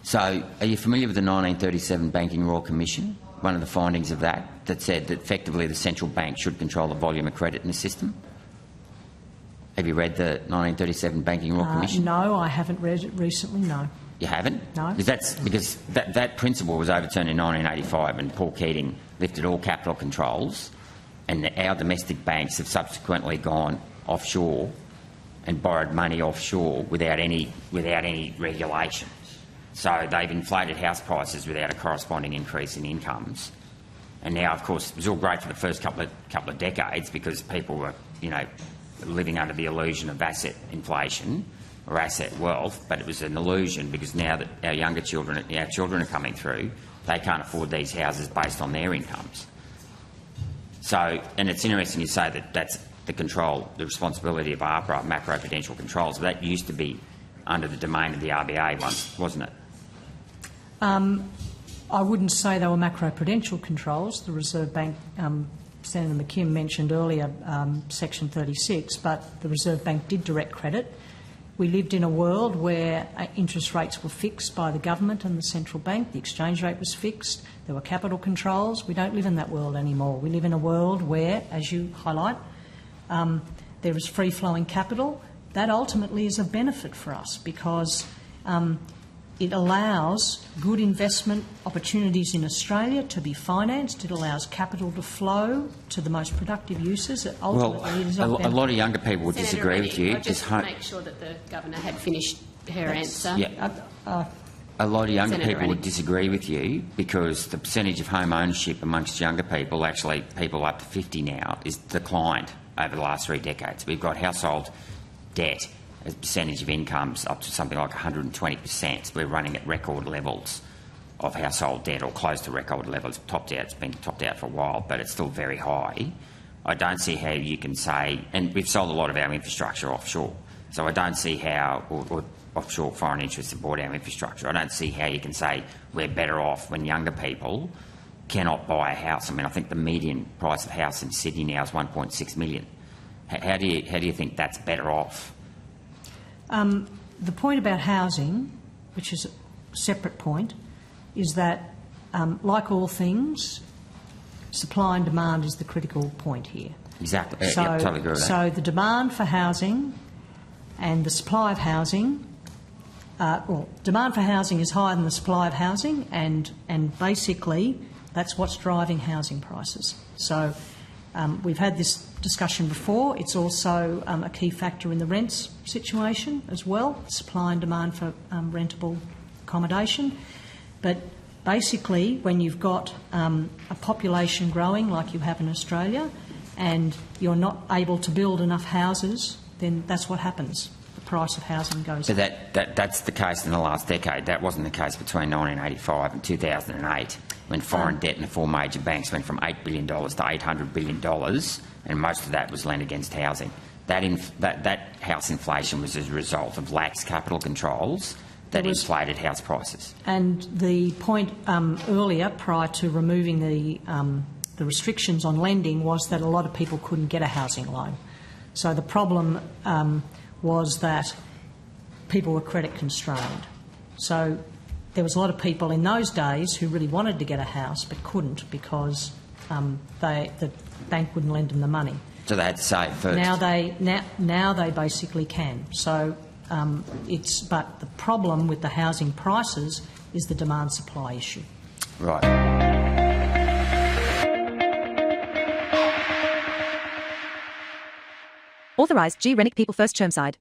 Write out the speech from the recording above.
So, are you familiar with the 1937 Banking Royal Commission? One of the findings of that said that effectively the central bank should control the volume of credit in the system. Have you read the 1937 Banking Royal Commission? No, I haven't read it recently, no. You haven't? No. Because that principle was overturned in 1985 and Paul Keating lifted all capital controls, and our domestic banks have subsequently gone offshore and borrowed money offshore without any regulation. So they've inflated house prices without a corresponding increase in incomes. And now, of course, it was all great for the first couple of decades because people were, living under the illusion of asset inflation or asset wealth, but it was an illusion because now that our children are coming through, they can't afford these houses based on their incomes. So, and it's interesting you say that that's the responsibility of APRA, macro-prudential controls. That used to be under the domain of the RBA once, wasn't it? I wouldn't say they were macro-prudential controls. The Reserve Bank, Senator McKim mentioned earlier Section 36, but the Reserve Bank did direct credit. We lived in a world where interest rates were fixed by the government and the central bank. The exchange rate was fixed. There were capital controls. We don't live in that world anymore. We live in a world where, as you highlight, there is free-flowing capital. That ultimately is a benefit for us because it allows good investment opportunities in Australia to be financed. It allows capital to flow to the most productive uses. A lot of younger people would disagree with you. Just make sure that the Governor had finished her answer. Yeah. A lot of younger people would disagree with you because the percentage of home ownership amongst younger people, actually people up to 50 now, is declined over the last 3 decades. We've got household debt as a percentage of incomes up to something like 120%. We're running at record levels of household debt, or close to record levels. It's been topped out for a while, but it's still very high. I don't see how you can say, and we've sold a lot of our infrastructure offshore, so I don't see how, or offshore foreign interests have bought our infrastructure. I don't see how you can say we're better off when younger people cannot buy a house. I mean, I think the median price of a house in Sydney now is $1.6 million. How do you think that's better off? The point about housing, which is a separate point, is that, like all things, supply and demand is the critical point here. Exactly. So, totally agree with that. So the demand for housing and the supply of housing, demand for housing is higher than the supply of housing, and basically that's what's driving housing prices. So we've had this discussion before. It's also a key factor in the rents situation as well, supply and demand for rentable accommodation. But basically, when you've got a population growing like you have in Australia and you're not able to build enough houses, then that's what happens. The price of housing goes up. So that's the case in the last decade. That wasn't the case between 1985 and 2008, when foreign debt in the 4 major banks went from $8 billion to $800 billion, and most of that was lent against housing. That house inflation was as a result of lax capital controls that inflated house prices. And the point earlier, prior to removing the restrictions on lending, was that a lot of people couldn't get a housing loan. So the problem was that people were credit constrained. So there was a lot of people in those days who really wanted to get a house but couldn't because the bank wouldn't lend them the money. So they had to save first. Now they basically can. So but the problem with the housing prices is the demand-supply issue. Right. Authorised G. Rennick People First Chermside.